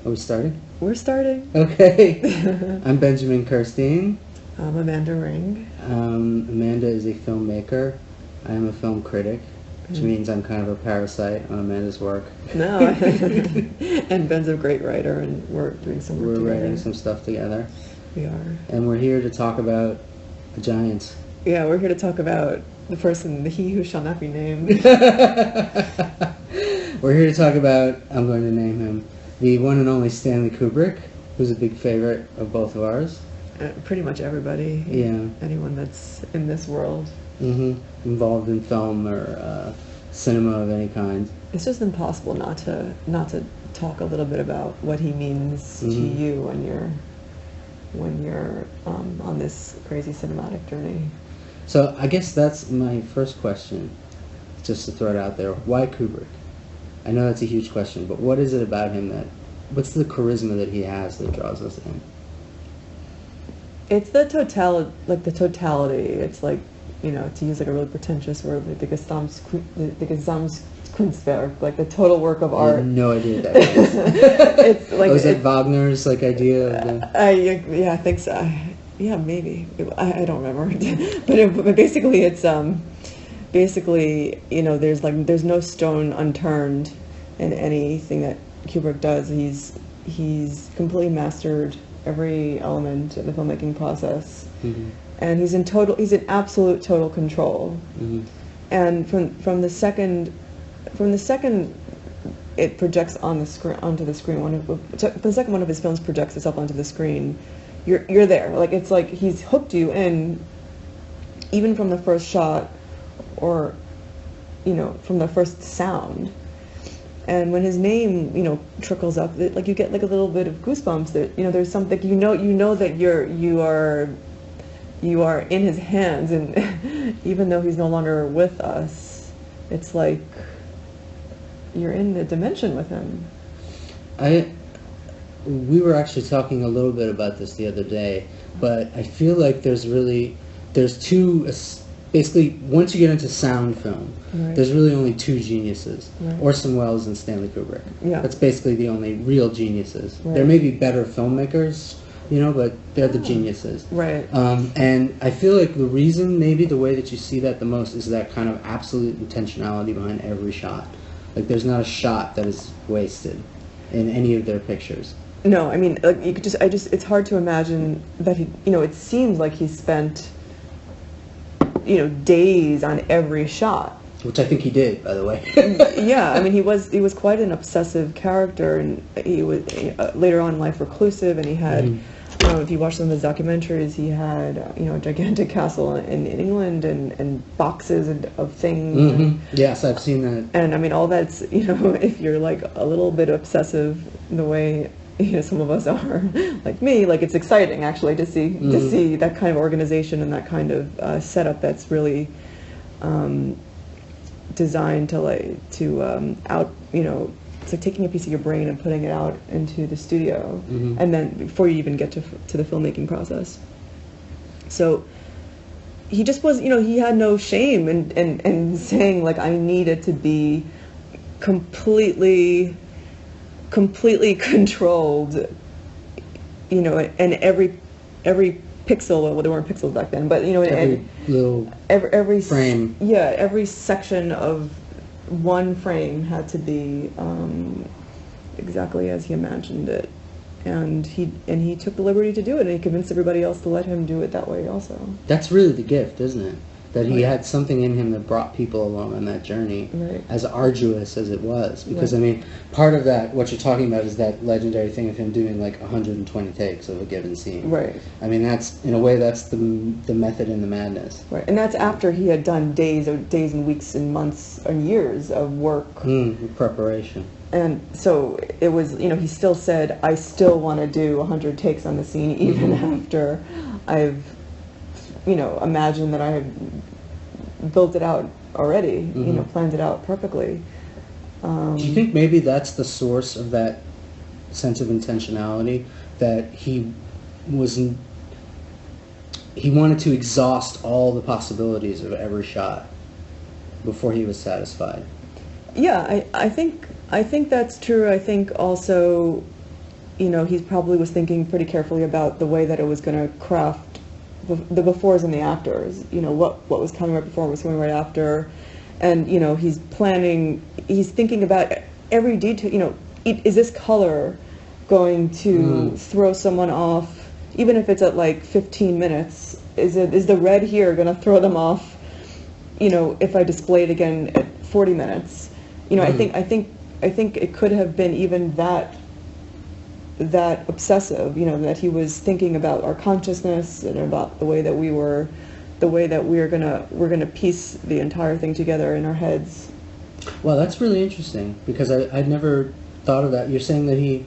Are we starting? We're starting. Okay. I'm Benjamin Kerstein. I'm Amanda Ring. Amanda is a filmmaker. I am a film critic, which means I'm kind of a parasite on Amanda's work. No. And Ben's a great writer, and we're doing some work together. We're writing some stuff together. We are. And we're here to talk about the Giants. Yeah, we're here to talk about the person, the he who shall not be named. We're here to talk about, I'm going to name him, the one and only Stanley Kubrick, who's a big favorite of both of ours. Pretty much everybody. Yeah. Anyone that's in this world. Involved in film or cinema of any kind. It's just impossible not to talk a little bit about what he means to you when you're on this crazy cinematic journey. So I guess that's my first question, just to throw it out there. Why Kubrick? I know that's a huge question, but what is it about him what's the charisma that he has that draws us in? It's the totality. It's like, you know, to use like a really pretentious word, like the Gesamtkunstwerk, like the total work of art. I have no idea what that is. It's like, is it Wagner's idea of the... yeah, I think so. Yeah, maybe. I don't remember. but basically, it's you know, there's no stone unturned in anything that Kubrick does. He's completely mastered every element of the filmmaking process, and he's in absolute total control. And from the second it projects onto the screen, the second one of his films projects itself onto the screen, you're there. Like, it's like he's hooked you in, even from the first shot, or, you know, from the first sound. And when his name, you know, trickles up, like, you get like a little bit of goosebumps. That, you know, there's something, you know that you are in his hands, and even though he's no longer with us, it's like you're in a dimension with him. We were actually talking a little bit about this the other day, but I feel like there's two, basically, once you get into sound film, there's really only two geniuses, Orson Welles and Stanley Kubrick. Yeah. That's basically the only real geniuses. There may be better filmmakers, you know, but they're the geniuses. Right. And I feel like the reason, maybe the way that you see that the most, is that kind of absolute intentionality behind every shot. Like, there's not a shot that is wasted in any of their pictures. No, I mean, like, it's hard to imagine that he, you know, it seems like he spent, you know, days on every shot. Which I think he did, by the way. Yeah, I mean, he was quite an obsessive character, and he was later on in life reclusive, and he had, if you watch some of his documentaries, he had, you know, a gigantic castle in England, and boxes of things. Yes, I've seen that. And I mean, all that's, you know, if you're like a little bit obsessive the way, you know, some of us are, like me, like, it's exciting actually to see that kind of organization and that kind of setup that's really designed to out, you know, it's like taking a piece of your brain and putting it out into the studio, and then before you even get to the filmmaking process. So he just was, you know, he had no shame in saying, like, I need it to be completely controlled, you know, and every pixel, well, there weren't pixels back then, but, you know, every frame, every section of one frame had to be exactly as he imagined it, and he took the liberty to do it, and he convinced everybody else to let him do it that way also. That's really the gift, isn't it? That he had something in him that brought people along on that journey, as arduous as it was. Because, I mean, part of that, what you're talking about, is that legendary thing of him doing like 120 takes of a given scene. Right. I mean, that's, in a way, that's the method in the madness. Right, and that's after he had done days and weeks and months and years of work. Preparation. And so it was, you know, he still said, I still want to do 100 takes on the scene, even after I've, you know, imagine that I had built it out already, you know, planned it out perfectly. Do you think maybe that's the source of that sense of intentionality, that he wanted to exhaust all the possibilities of every shot before he was satisfied? Yeah, I think that's true. I think also you know, he probably was thinking pretty carefully about the way that it was going to craft the befores and the afters. You know, what was coming right before, what was coming right after, and you know, he's thinking about every detail. You know, is this color going to throw someone off, even if it's at like 15 minutes? Is the red here going to throw them off? You know, if I display it again at 40 minutes, you know, I think it could have been even that obsessive, you know, that he was thinking about our consciousness and about the way that we're gonna piece the entire thing together in our heads. Well, that's really interesting, because I'd never thought of that. You're saying that he,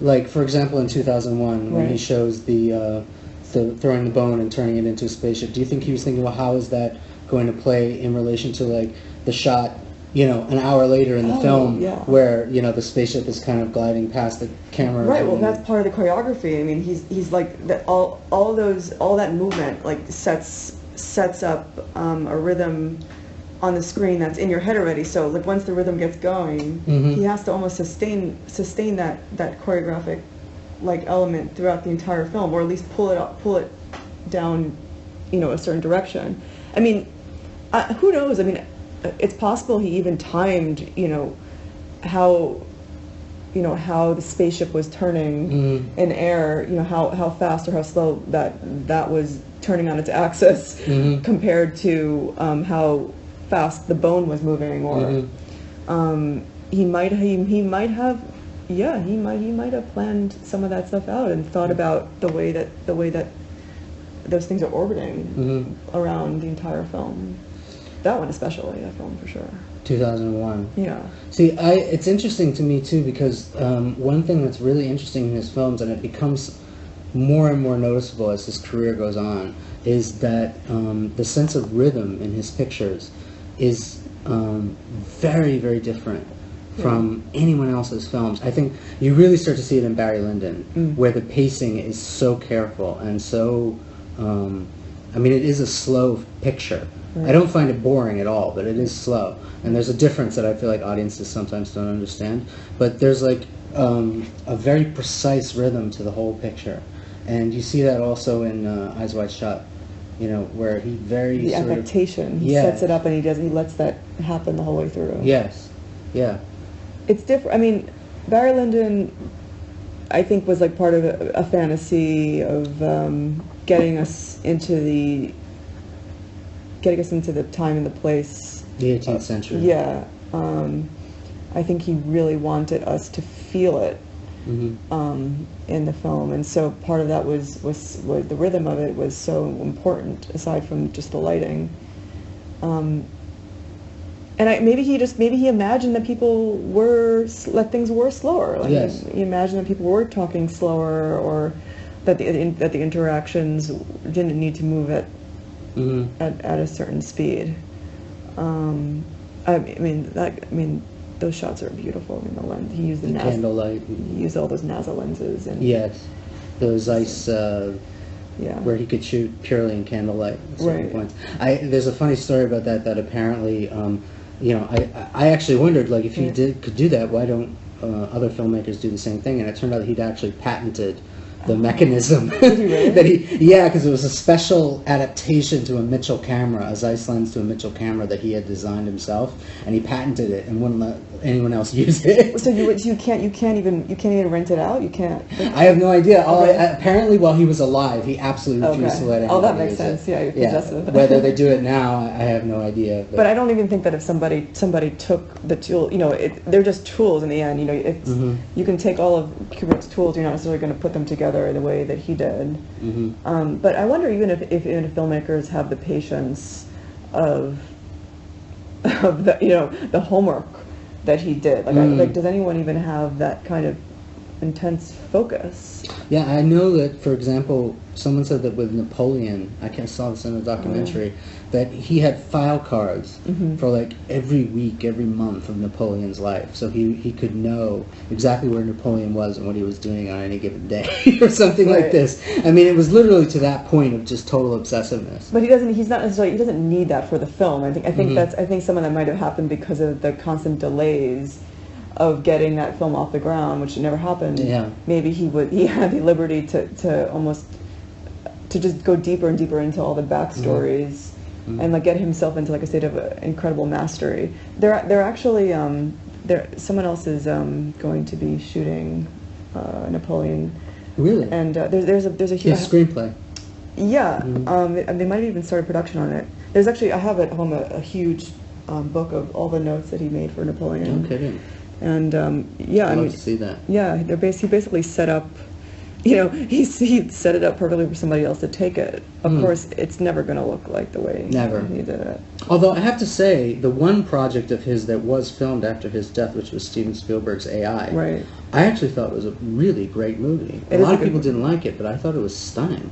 like, for example, in 2001, when he shows the throwing the bone and turning it into a spaceship, do you think he was thinking, well, how is that going to play in relation to, like, the shot, you know, an hour later in the film, where, you know, the spaceship is kind of gliding past the camera? Right. Well, that's part of the choreography. I mean, he's like that. All that movement like sets up a rhythm on the screen that's in your head already. So like once the rhythm gets going, he has to almost sustain that choreographic like element throughout the entire film, or at least pull it down, you know, a certain direction. I mean, who knows? I mean, it's possible he even timed, you know, how the spaceship was turning in air, you know, how fast or how slow that was turning on its axis compared to how fast the bone was moving, or he might have planned some of that stuff out and thought about the way that those things are orbiting around the entire film. That one especially, that film for sure. 2001. Yeah. See, it's interesting to me too, because one thing that's really interesting in his films, and it becomes more and more noticeable as his career goes on, is that the sense of rhythm in his pictures is very, very different from anyone else's films. I think you really start to see it in Barry Lyndon, where the pacing is so careful and so, I mean, it is a slow picture. I don't find it boring at all, but it is slow. And there's a difference that I feel like audiences sometimes don't understand. But there's like a very precise rhythm to the whole picture. And you see that also in Eyes Wide Shut, you know, where he the affectation. He sets it up and he lets that happen the whole way through. Yes. Yeah. It's different. I mean, Barry Lyndon, I think, was like part of a fantasy of getting us into the time and the place. The 18th century. Yeah. I think he really wanted us to feel it in the film, and so part of that was the rhythm of it was so important, aside from just the lighting. And maybe he imagined that things were slower. Like he imagined that people were talking slower, or that the interactions didn't need to move at a certain speed. I mean, those shots are beautiful. I mean, the lens he used, the candlelight. He used all those NASA lenses, and those ice. Where he could shoot purely in candlelight at certain points. There's a funny story about that. That apparently, you know, I actually wondered, like, if he could do that, why don't other filmmakers do the same thing? And it turned out that he'd actually patented the mechanism. Did he really? Because it was a special adaptation to a Mitchell camera, a Zeiss lens to a Mitchell camera that he had designed himself, and he patented it and wouldn't let anyone else use it. So you can't even rent it out. You can't. I have no idea. Apparently, while he was alive, he absolutely refused to let anyone that makes use sense. it. Yeah, you're possessive. Whether they do it now, I have no idea. But I don't even think that if somebody took the tool, you know, they're just tools in the end. You know, it's you can take all of Kubrick's tools. You're not necessarily going to put them together the way that he did. But I wonder even if filmmakers have the patience of the, you know, the homework that he did. Like, does anyone even have that kind of intense focus? Yeah, I know that, for example, someone said that with Napoleon, I saw this in a documentary, that he had file cards for like every week, every month of Napoleon's life, so he could know exactly where Napoleon was and what he was doing on any given day, or something like this. I mean, it was literally to that point of just total obsessiveness. But he doesn't need that for the film. I think some of that might have happened because of the constant delays of getting that film off the ground, which never happened. Yeah. Maybe he had the liberty to almost to just go deeper and deeper into all the backstories and like get himself into like a state of incredible mastery. They're actually someone else is going to be shooting Napoleon. Really? And there's a huge screenplay. Yeah, they might have even started production on it. There's actually, I have at home a huge book of all the notes that he made for Napoleon. Okay. And yeah, I'd love to see that. Yeah, he basically set up, he set it up perfectly for somebody else to take it. Of course, it's never going to look like the way he did it. Although I have to say, the one project of his that was filmed after his death, which was Steven Spielberg's AI, right. I actually thought it was a really great movie. A lot of people didn't like it, but I thought it was stunning.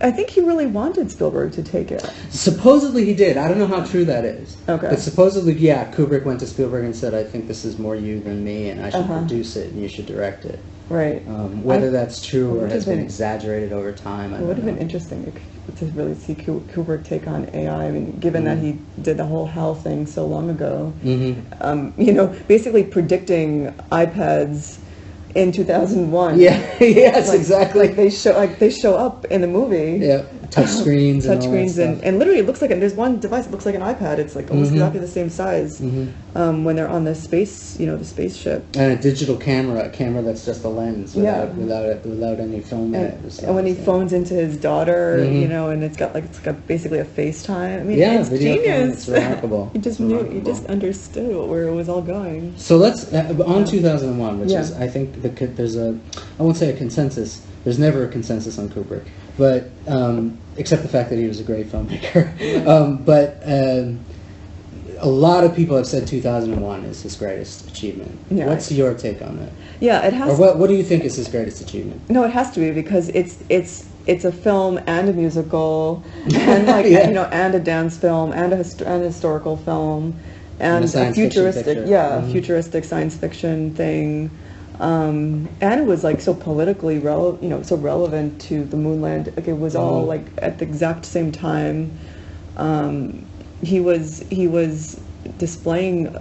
I think he really wanted Spielberg to take it. Supposedly he did. I don't know how true that is. Okay. But supposedly, yeah, Kubrick went to Spielberg and said, I think this is more you than me, and I should produce it, and you should direct it. Right. Whether that's true or has been exaggerated over time, I don't know. It would have been interesting to really see Kubrick take on AI. I mean, given that he did the whole HAL thing so long ago, basically predicting iPads in 2001. Yeah, yes, exactly. Like they show up in the movie. Yeah, touch screens and literally it looks like there's one device that looks like an iPad. It's like almost exactly the same size when they're on the space, the spaceship. And a digital camera, a camera that's just a lens without any film in it. And when he phones into his daughter, and it's got basically a FaceTime. I mean, it's genius. It's remarkable. He just he just understood where it was all going. So let's on 2001, which is I think there's I won't say a consensus. There's never a consensus on Kubrick, but except the fact that he was a great filmmaker. But a lot of people have said 2001 is his greatest achievement. Yeah. What's your take on that? Yeah, it has. Or what do you think is his greatest achievement? No, it has to be because it's a film and a musical and and a dance film and a historical film and a futuristic futuristic science fiction thing. And it was like so politically so relevant to the Moonland. Like it was all like at the exact same time. He was displaying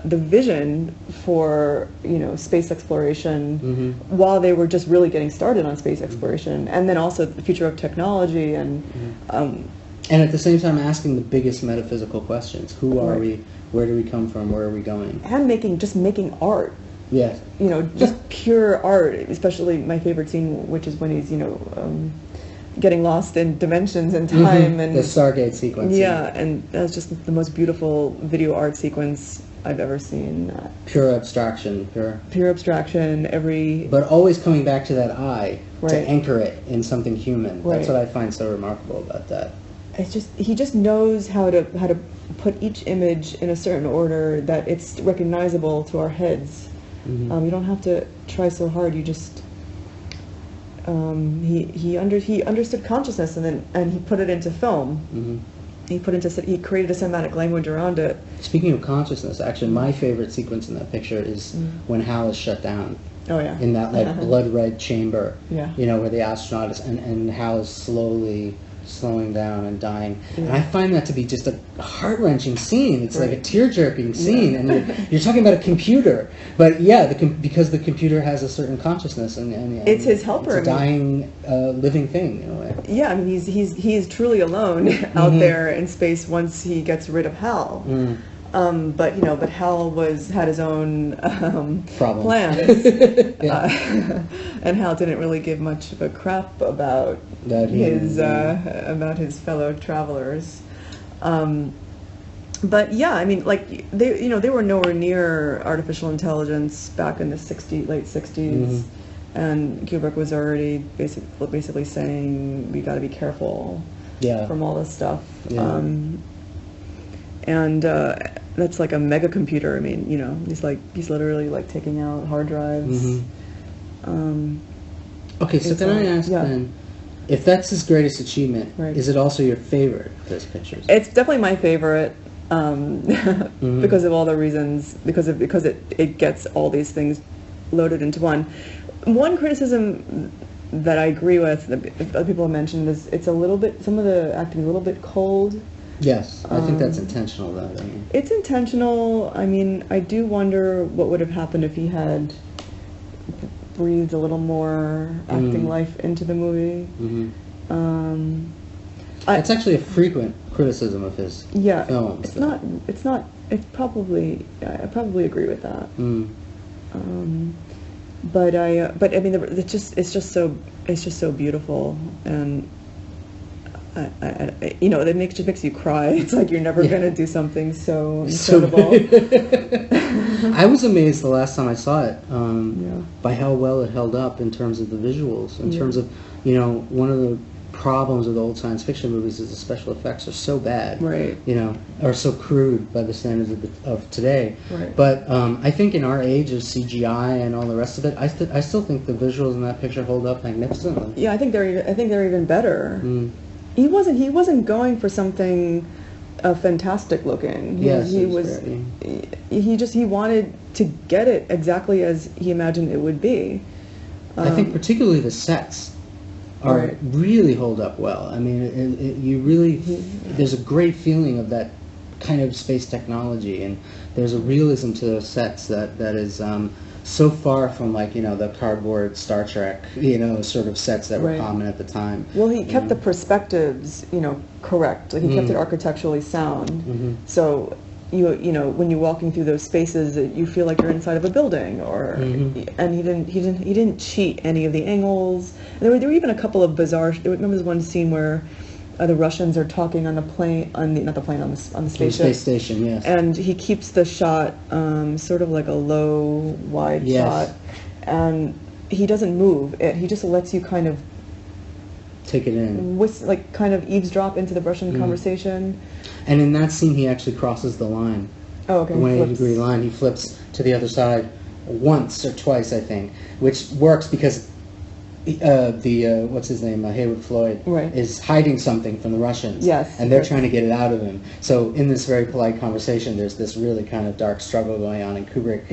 the vision for space exploration while they were just really getting started on space exploration, and then also the future of technology and at the same time asking the biggest metaphysical questions: Who are we? Where do we come from? Where are we going? And making art. Yes. Just pure art. Especially my favorite scene, which is when he's, getting lost in dimensions and time and the Stargate sequence. Yeah, and that's just the most beautiful video art sequence I've ever seen. Pure abstraction. Pure abstraction. But always coming back to that eye to anchor it in something human. Right. That's what I find so remarkable about that. It's just he just knows how to put each image in a certain order that it's recognizable to our heads. You don't have to try so hard. You just he understood consciousness and he put it into film. He created a cinematic language around it. Speaking of consciousness, actually, my favorite sequence in that picture is when HAL is shut down. Oh yeah. In that blood red chamber. Yeah. Where the astronaut is and HAL is slowly slowing down and dying. And I find that to be just a heart-wrenching scene. It's like a tear-jerking scene, and you're talking about a computer. But because the computer has a certain consciousness, and it's his helper. It's a dying, living thing in a way. Yeah, I mean, he's truly alone out there in space once he gets rid of HAL. But HAL had his own plans, and HAL didn't really give much of a crap about his fellow travelers. But yeah, I mean, like they were nowhere near artificial intelligence back in the late 60s, and Kubrick was already basically saying we got to be careful from all this stuff. Yeah. And that's like a mega computer. I mean, he's literally like taking out hard drives. Okay, so can I ask then, if that's his greatest achievement, is it also your favorite of his pictures? It's definitely my favorite because of all the reasons. Because it gets all these things loaded into one. One criticism that I agree with that other people have mentioned is it's a little bit, some of the acting is a little bit cold. Yes, I think that's intentional, though. I mean. It's intentional. I mean, I do wonder what would have happened if he had breathed a little more acting life into the movie. It's actually a frequent criticism of his films. It's probably, I probably agree with that. But I mean, it's just so beautiful, and you know, it just makes you cry. It's like you're never gonna do something so incredible. I was amazed the last time I saw it by how well it held up in terms of the visuals, in terms of, you know, one of the problems with old science fiction movies is the special effects are so bad, right? You know, or so crude by the standards of today. Right. But I think in our age of CGI and all the rest of it, I still think the visuals in that picture hold up magnificently. Yeah, I think they're even better. He wasn't going for something fantastic looking. He wanted to get it exactly as he imagined it would be. I think particularly the sets really hold up well. I mean, you really, there's a great feeling of that kind of space technology, and there's a realism to those sets that is so far from, like, you know, the cardboard Star Trek, you know, sort of sets that were common at the time. Well, he kept the perspectives, you know, correct. Like, he kept it architecturally sound. So you know, when you're walking through those spaces, you feel like you're inside of a building, or and he didn't cheat any of the angles. And there were even a couple of bizarre. Remember this one scene where the Russians are talking on the plane, on the spaceship. The space station, yes. And he keeps the shot sort of like a low, wide shot, and he doesn't move. He just lets you kind of take it in, like kind of eavesdrop into the Russian conversation. And in that scene, he actually crosses the line. Oh, okay. The 180-degree line. He flips to the other side once or twice, I think, which works because what's his name, Haywood Floyd, is hiding something from the Russians. Yes. And they're trying to get it out of him. So in this very polite conversation, there's this really kind of dark struggle going on, and Kubrick,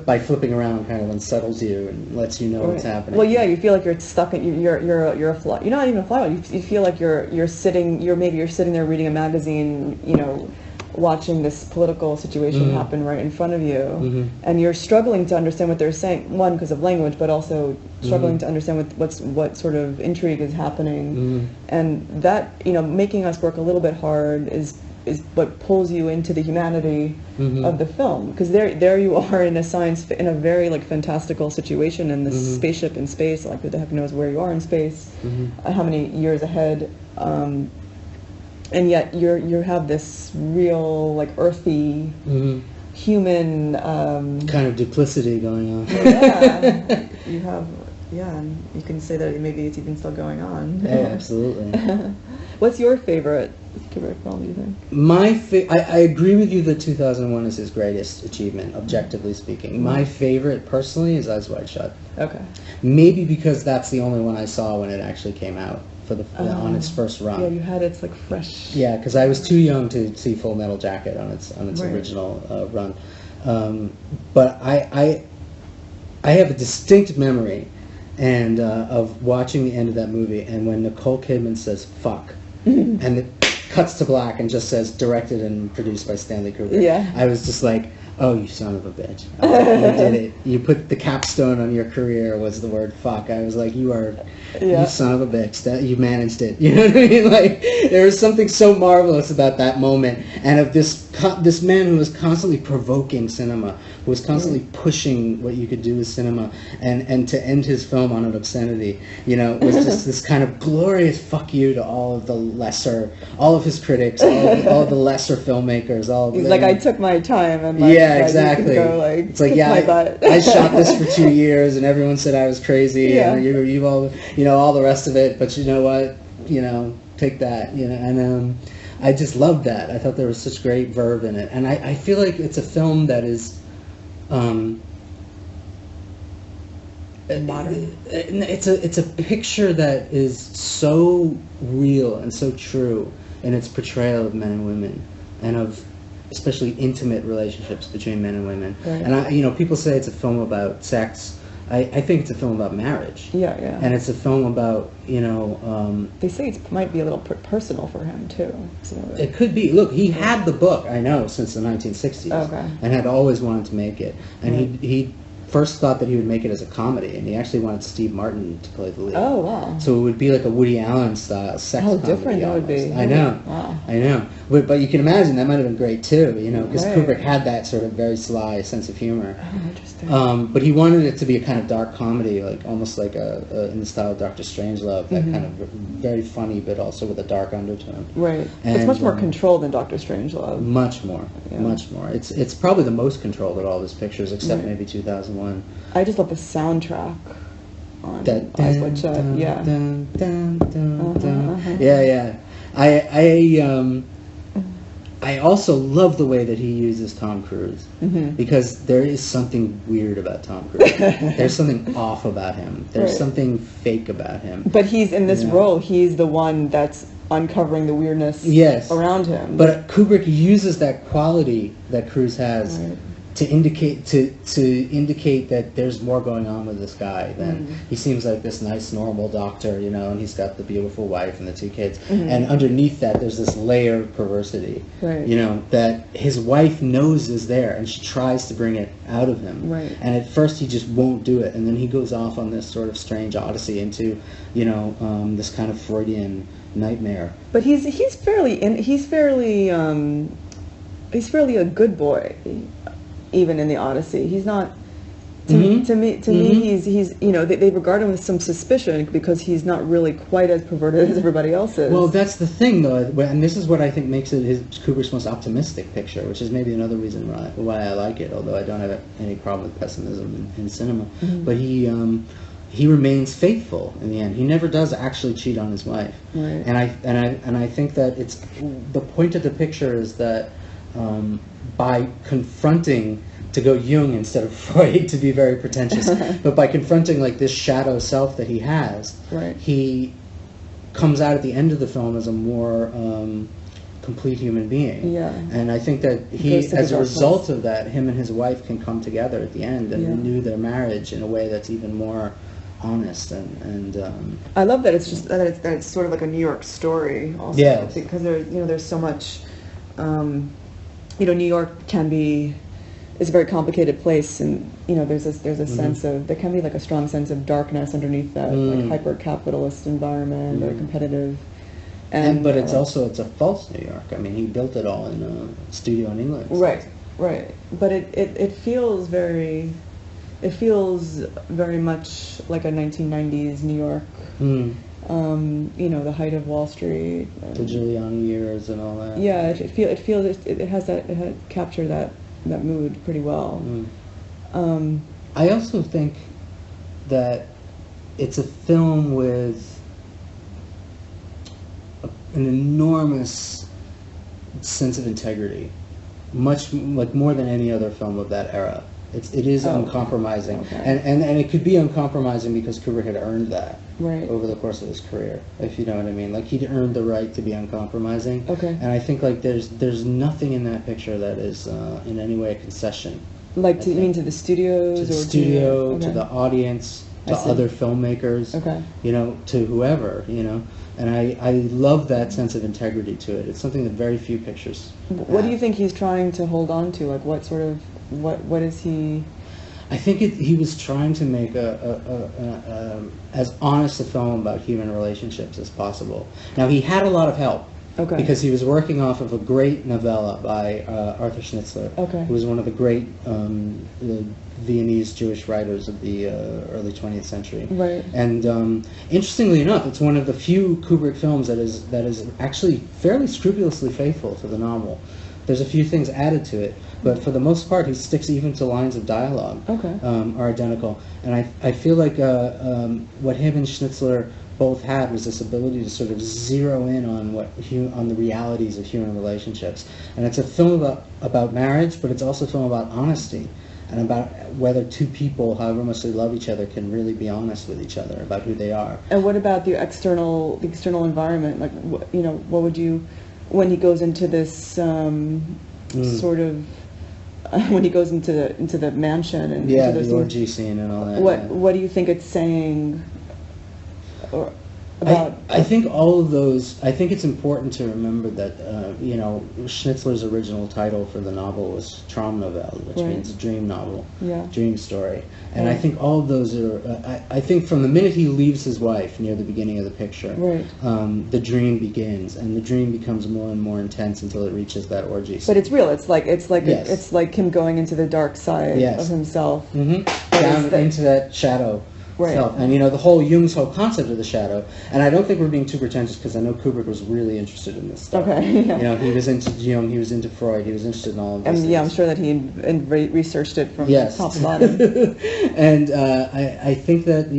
by flipping around, kind of unsettles you and lets you know what's happening. Well, yeah, you feel like you're stuck. You're a fly. You're not even a fly. You feel like you're sitting there reading a magazine, you know, watching this political situation happen right in front of you, and you're struggling to understand what they're saying. One, because of language, but also struggling to understand what sort of intrigue is happening, and that, you know, making us work a little bit hard is what pulls you into the humanity of the film, because there you are in a very like fantastical situation in this spaceship in space. Like, who the heck knows where you are in space, how many years ahead. And yet you have this real, like, earthy, human kind of duplicity going on. Yeah, you have, and you can say that maybe it's even still going on. Yeah, absolutely. What's your favorite Kubrick film, do you think? I agree with you that 2001 is his greatest achievement, objectively speaking. My favorite, personally, is Eyes Wide Shut. Okay. Maybe because that's the only one I saw when it actually came out. On its first run. Yeah, you had its like fresh. Yeah, because I was too young to see Full Metal Jacket on its original run, but I have a distinct memory, and of watching the end of that movie, and when Nicole Kidman says "fuck," and it cuts to black and just says directed and produced by Stanley Kubrick. Yeah. I was just like, oh, you son of a bitch. You did it. You put the capstone on your career was the word fuck. I was like, you son of a bitch. That you managed it. You know what I mean? Like, there was something so marvelous about that moment, and of this man who was constantly provoking cinema, who was constantly pushing what you could do with cinema, and to end his film on an obscenity, you know, was just this kind of glorious fuck you to all of his critics, all of the lesser filmmakers. He's like, I took my time, and exactly. Go, like, it's like, I shot this for 2 years, and everyone said I was crazy, and you all, you know, all the rest of it. But you know what? You know, take that. You know, and I just loved that. I thought there was such great verve in it, and I feel like it's a film that is. Modern. It's a picture that is so real and so true in its portrayal of men and women, and of especially intimate relationships between men and women. Right. And you know, people say it's a film about sex, I think it's a film about marriage. Yeah, yeah. And it's a film about, you know... they say it might be a little personal for him, too. Some of it could be. Look, he had the book, I know, since the 1960s. Okay. And had always wanted to make it. And Right. he first thought that he would make it as a comedy, and he actually wanted Steve Martin to play the lead. Oh, wow. So it would be like a Woody Allen style sex comedy. How different that would be. I know. Wow. I know. But you can imagine that might have been great too, you know, because Right. Kubrick had that sort of very sly sense of humor. Oh, interesting. But he wanted it to be a kind of dark comedy, like almost like in the style of Dr. Strangelove, that kind of very funny, but also with a dark undertone. Right. And, it's much more controlled than Dr. Strangelove. Much more. Yeah. Much more. It's probably the most controlled of all his pictures, except Right. maybe 2001. I just love the soundtrack on That Eyes Wide Shut. Yeah. Yeah, yeah. I also love the way that he uses Tom Cruise, because there is something weird about Tom Cruise. There's something off about him. There's Right. something fake about him. But he's in this Yeah. role. He's the one that's uncovering the weirdness Yes. around him. But Kubrick uses that quality that Cruise has Right. to indicate that there's more going on with this guy than he seems like this nice normal doctor, you know, and he's got the beautiful wife and the two kids, and underneath that there's this layer of perversity, Right. you know, that his wife knows is there, and she tries to bring it out of him, Right. and at first he just won't do it, and then he goes off on this sort of strange odyssey into, you know, this kind of Freudian nightmare. But he's fairly a good boy, even in the Odyssey. He's not. To me, he's you know they regard him with some suspicion because he's not really quite as perverted as everybody else is. Well, that's the thing, though, and this is what I think makes it Kubrick's most optimistic picture, which is maybe another reason why I like it, although I don't have any problem with pessimism in cinema. But he remains faithful in the end. He never does actually cheat on his wife. Right. And I think that it's the point of the picture is that by confronting, to go Jung instead of Freud, to be very pretentious, but by confronting like this shadow self that he has, Right. he comes out at the end of the film as a more complete human being. Yeah. And I think that Goes he, to as the a dark result place. of that, him and his wife can come together at the end and Yeah. renew their marriage in a way that's even more honest and I love that it's just that it's sort of like a New York story also. Yes. Because there's so much. New York is a very complicated place, and there's a sense of, there can be like a strong sense of darkness underneath that, like hyper-capitalist environment, very competitive. But it's a false New York. I mean, he built it all in a studio in England. Right. But it feels very much like a 1990s New York. The height of Wall Street, The Giuliani years and all that. Yeah, it had captured that mood pretty well. I also think that it's a film with an enormous sense of integrity, much like more than any other film of that era. It is uncompromising, okay. and it could be uncompromising because Kubrick had earned that over the course of his career, if you know what I mean. Like, he'd earned the right to be uncompromising. Okay. And I think like there's nothing in that picture that is in any way a concession. Like, you mean to the studios? To the or studio, okay. to the audience, to I see. other filmmakers, Okay. To whoever, And I love that sense of integrity to it. It's something that very few pictures What do have. you think he's trying to hold on to? Like, what is he? I think he was trying to make as honest a film about human relationships as possible. Now, he had a lot of help. Okay. Because he was working off of a great novella by Arthur Schnitzler, Okay. who was one of the great Viennese Jewish writers of the early 20th century. Right. And interestingly enough, it's one of the few Kubrick films that is actually fairly scrupulously faithful to the novel. There's a few things added to it, but for the most part, he sticks even to lines of dialogue are identical. And I feel like what him and Schnitzler both had was this ability to sort of zero in on on the realities of human relationships. And it's a film about marriage, but it's also a film about honesty and about whether two people, however much they love each other, can really be honest with each other about who they are. And what about the external environment? Like, what would you, when he goes into this sort of when he goes into the mansion and yeah, into the those orgy scene and all that. What do you think it's saying? About I think all of those. I think it's important to remember that Schnitzler's original title for the novel was Traumnovelle, which means dream novel, dream story. And I think all of those are. I think from the minute he leaves his wife near the beginning of the picture, the dream begins, and the dream becomes more and more intense until it reaches that orgy. But it's real. It's like him going into the dark side of himself, down into that shadow. Self. And the whole Jung's whole concept of the shadow, and I don't think we're being too pretentious because I know Kubrick was really interested in this stuff. He was into Jung, he was into Freud, he was interested in all of these things. I'm sure that he researched it from top to bottom. And I think that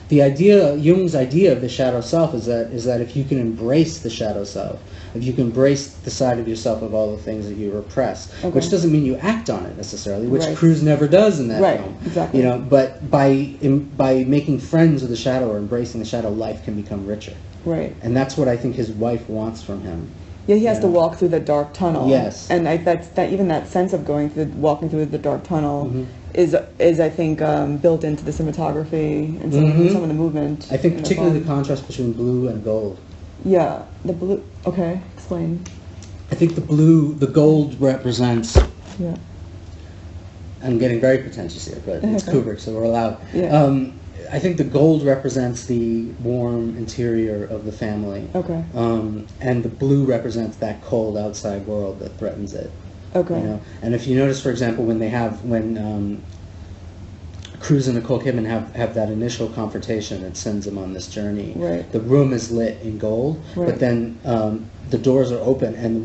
the idea, Jung's idea of the shadow self is that if you can embrace the shadow self, if you can embrace the side of yourself of all the things that you repress, which doesn't mean you act on it necessarily, which Cruise never does in that film. Exactly. But by making friends with the shadow or embracing the shadow, life can become richer. Right. And that's what I think his wife wants from him. Yeah, he has to walk through the dark tunnel. Yes. And even that sense of walking through the dark tunnel is I think built into the cinematography and some of the movement. I think particularly the contrast between blue and gold. Yeah, the blue. Okay, explain. I think the gold represents. Yeah. I'm getting very pretentious here, but it's Kubrick, so we're allowed. Yeah. I think the gold represents the warm interior of the family. Okay. And the blue represents that cold outside world that threatens it. Okay. And if you notice, for example, when Cruise and Nicole Kidman have that initial confrontation that sends them on this journey. Right. The room is lit in gold, but then the doors are open, and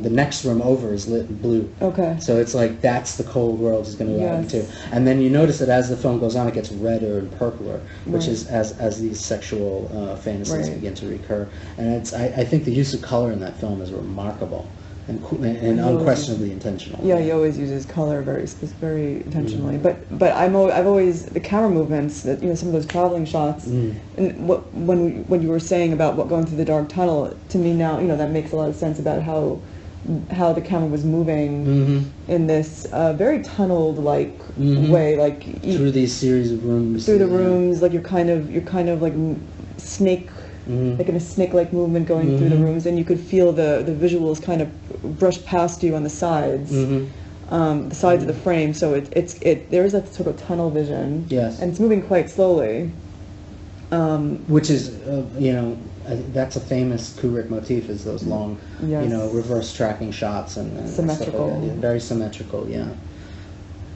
the next room over is lit in blue. Okay. So it's like that's the cold world he's going to go out into. And then you notice that as the film goes on, it gets redder and purpler, which is as these sexual fantasies begin to recur. And I think the use of color in that film is remarkable. And unquestionably intentional. Yeah, he always uses color very intentionally. But I've always the camera movements that some of those traveling shots and when you were saying about going through the dark tunnel, to me now that makes a lot of sense about how the camera was moving in this very tunneled way, like through these series of rooms. Through the rooms, like you're kind of like snake. Like in a snake-like movement going through the rooms, and you could feel the visuals kind of brush past you on the sides, the sides of the frame. So there is that sort of tunnel vision. Yes. And it's moving quite slowly. Which is, that's a famous Kubrick motif, is those long, reverse tracking shots and symmetrical. Stuff like that. Very symmetrical, yeah.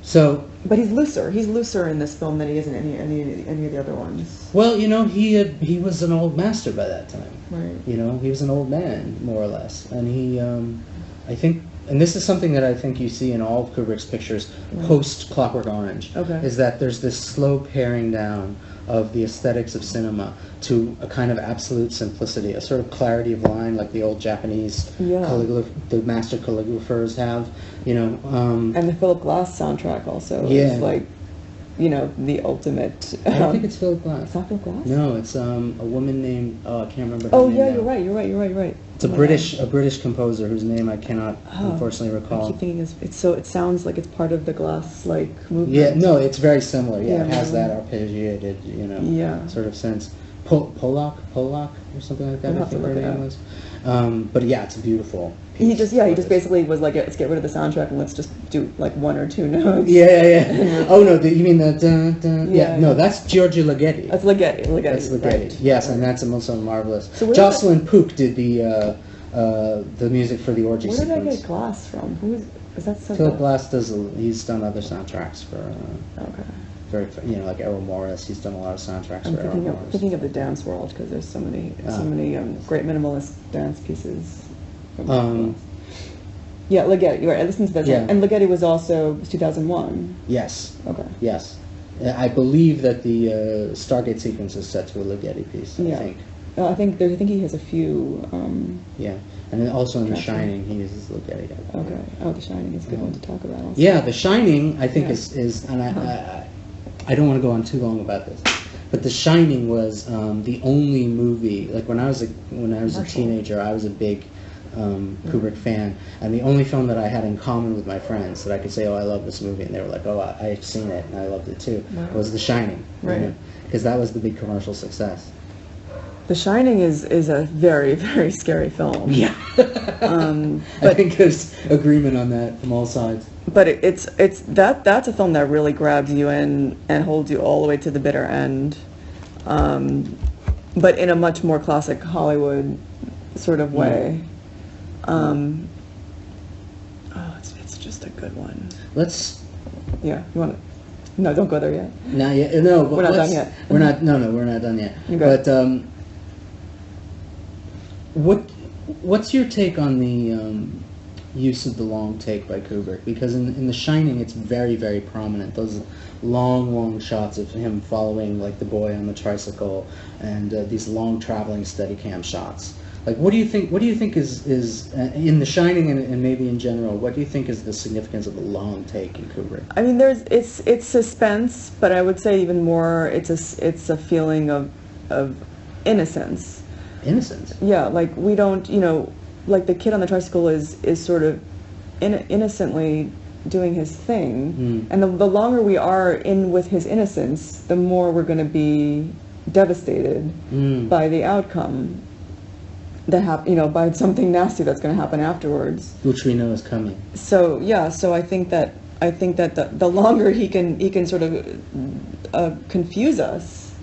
So, but he's looser. He's looser in this film than he is in any of the other ones. Well, he was an old master by that time. Right. He was an old man, more or less, and he, I think, and this is something that I think you see in all of Kubrick's pictures post Clockwork Orange, is that there's this slow paring down of the aesthetics of cinema to a kind of absolute simplicity, a sort of clarity of line like the old Japanese the master calligraphers have, And the Philip Glass soundtrack also is like, the ultimate. I don't think it's Philip Glass. It's not Philip Glass? No, it's a woman named, I can't remember her name yeah, now. you're right. It's a British composer whose name I cannot unfortunately recall. I keep thinking it sounds like it's part of the Glass-like movement. Yeah, no, it's very similar. Yeah, it has that arpeggiated, sort of sense. Polak or something like that. I think her name was. But yeah, it's a beautiful piece. He just basically was like, let's get rid of the soundtrack and let's just do like one or two notes. Yeah. Oh no, you mean the dun, dun? Yeah, no, that's Giorgio Ligeti. That's Ligeti. That's Ligeti. Right. Yes, and that's also marvelous. So Jocelyn Pook did the music for the orgy sequence. Where did I get Glass from? Is that so? Philip Glass he's done other soundtracks for. Okay. Very, like Errol Morris. He's done a lot of soundtracks for Errol Morris. Thinking of the dance world because there's so many great minimalist dance pieces. Yeah, Ligeti. Right, I listened to that. Yeah. And Ligeti was 2001. Yes. Okay. Yes, I believe that the Stargate sequence is set to a Ligeti piece. I think. I think he has a few. Yeah. And then also in The Shining, he uses Ligeti. Okay. Oh, The Shining is a good one to talk about also. Yeah, The Shining, I think is and I don't want to go on too long about this, but The Shining was the only movie. Like when I was a teenager, I was a big Kubrick fan, and the only film that I had in common with my friends that I could say, oh, I love this movie, and they were like, oh, I've seen it and I loved it too, was The Shining. Right. Because that was the big commercial success. The Shining is a very, very scary film. Yeah. I think there's agreement on that from all sides. But that's a film that really grabs you in and holds you all the way to the bitter end, but in a much more classic Hollywood sort of way. It's just a good one. Yeah, you want to? No, don't go there yet. Not yet. No, but we're not done yet. We're not. No, we're not done yet. Okay. But what's your take on the use of the long take by Kubrick? Because in The Shining, it's very, very prominent. Those long shots of him following like the boy on the tricycle, and these long traveling Steadicam shots. Like, what do you think? What do you think is in The Shining and maybe in general? What do you think is the significance of the long take in Kubrick? I mean, it's suspense, but I would say even more, it's a feeling of innocence. Innocence. Yeah, like we don't, like the kid on the tricycle is sort of innocently doing his thing, and the longer we are in with his innocence, the more we're going to be devastated by the outcome that by something nasty that's going to happen afterwards, which we know is coming. So yeah, so I think that the longer he can sort of confuse us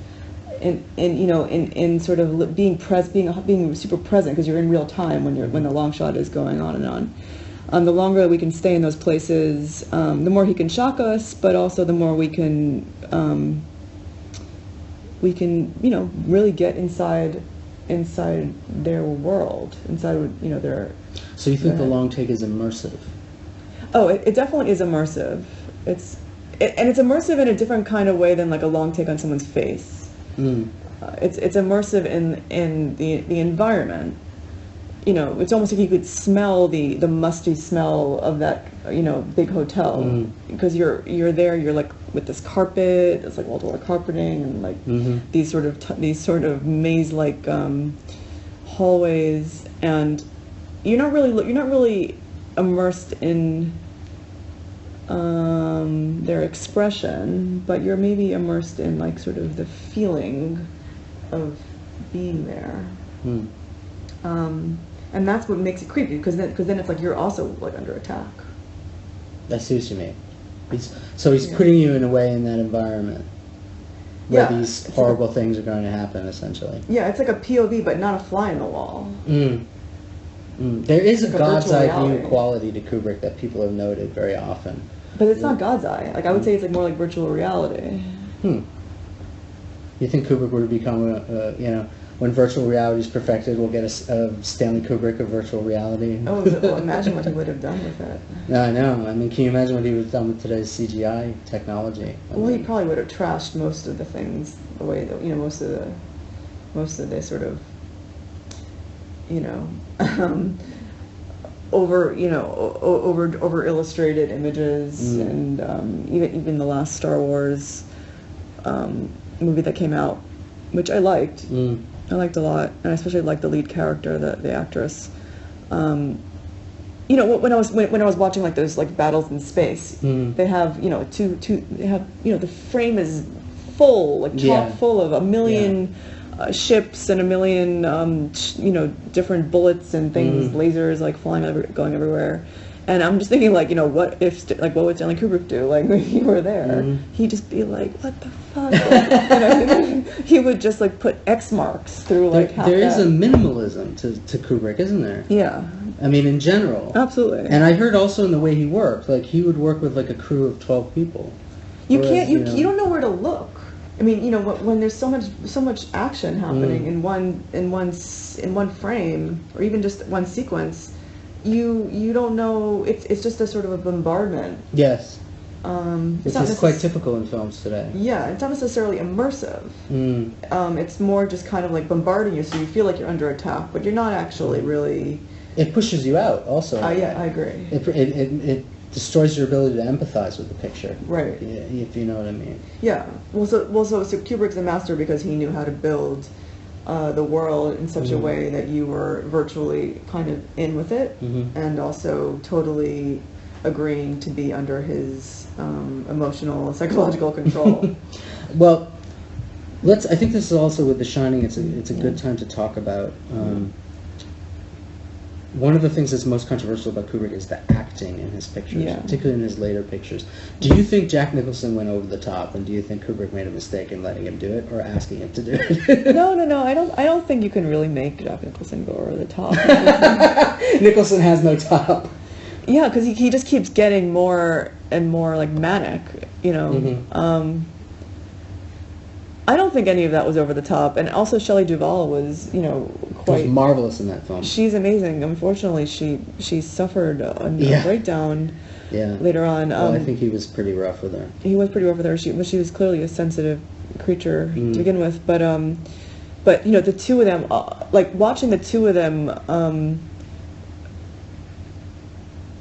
in sort of being super present, because you're in real time when the long shot is going on and on. The longer we can stay in those places, the more he can shock us, but also the more we can really get inside their world, inside their. So you think the long take is immersive? Oh, it definitely is immersive. It's immersive in a different kind of way than like a long take on someone's face. It's immersive in the environment. It's almost like you could smell the musty smell of that big hotel, because you're there. You're like with this carpet. It's like wall-to-wall carpeting, and like these sort of maze-like hallways, and you're not really immersed in their expression, but you're maybe immersed in like sort of the feeling of being there. And that's what makes it creepy, because then it's like you're also like under attack. I see what you mean. He's putting you in a way in that environment where these horrible things are going to happen, essentially. Yeah, it's like a POV, but not a fly in the wall. There is a God's eye view quality to Kubrick that people have noted very often. But it's not God's eye. Like I would say, it's like more like virtual reality. You think Kubrick would become when virtual reality is perfected, we'll get a Stanley Kubrick of virtual reality? Oh, well, imagine what he would have done with it. No, I know. I mean, can you imagine what he would have done with today's CGI technology? Well, he probably would have trashed most of the things the way that most of the sort of over illustrated images, and even the last Star Wars movie that came out, which I liked. I liked a lot, and I especially liked the lead character, the actress. When I was watching like those like battles in space, they have the frame is full, like chock full of a million ships and a million different bullets and things, lasers like going everywhere. And I'm just thinking, like, what would Stanley Kubrick do? Like, if he were there, he'd just be like, what the fuck? He would just, like, put X marks through, like, half there is a minimalism to Kubrick, isn't there? Yeah. I mean, in general. Absolutely. And I heard also in the way he worked, like, he would work with, like, a crew of 12 people. You don't know where to look. I mean, when there's so much action happening in one frame, or even just one sequence, you don't know. It's just a sort of a bombardment. Yes. It's quite typical in films today. Yeah, it's not necessarily immersive. It's more just kind of like bombarding you, so you feel like you're under attack, but you're not actually really. It pushes you out, also. Yeah, I agree. It destroys your ability to empathize with the picture. Right. If you know what I mean. Yeah. So Kubrick's a master because he knew how to build the world in such a way that you were virtually kind of in with it, and also totally agreeing to be under his emotional and psychological control. Well, I think this is also with The Shining. It's a good time to talk about. One of the things that's most controversial about Kubrick is the acting in his pictures, particularly in his later pictures. Do you think Jack Nicholson went over the top, and do you think Kubrick made a mistake in letting him do it or asking him to do it? No. I don't think you can really make Jack Nicholson go over the top. Nicholson has no top. Yeah, because he just keeps getting more and more like manic, you know. I don't think any of that was over the top, and also Shelley Duvall was, you know, quite marvelous in that film. She's amazing. Unfortunately, she suffered a breakdown later on. Well, I think he was pretty rough with her. He was pretty rough with her. She was clearly a sensitive creature to begin with. But you know, the two of them, like watching the two of them,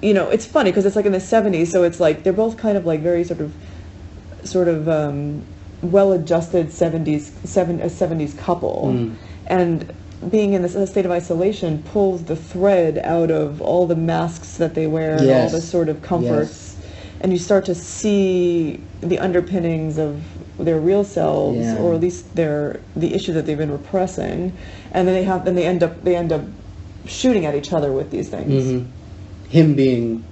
you know, it's funny because it's like in the 70s, so it's like they're both kind of like very sort of well-adjusted 70s couple, and being in this state of isolation pulls the thread out of all the masks that they wear and all the sort of comforts, and you start to see the underpinnings of their real selves, or at least the issue that they've been repressing, and then they end up shooting at each other with these things. Him being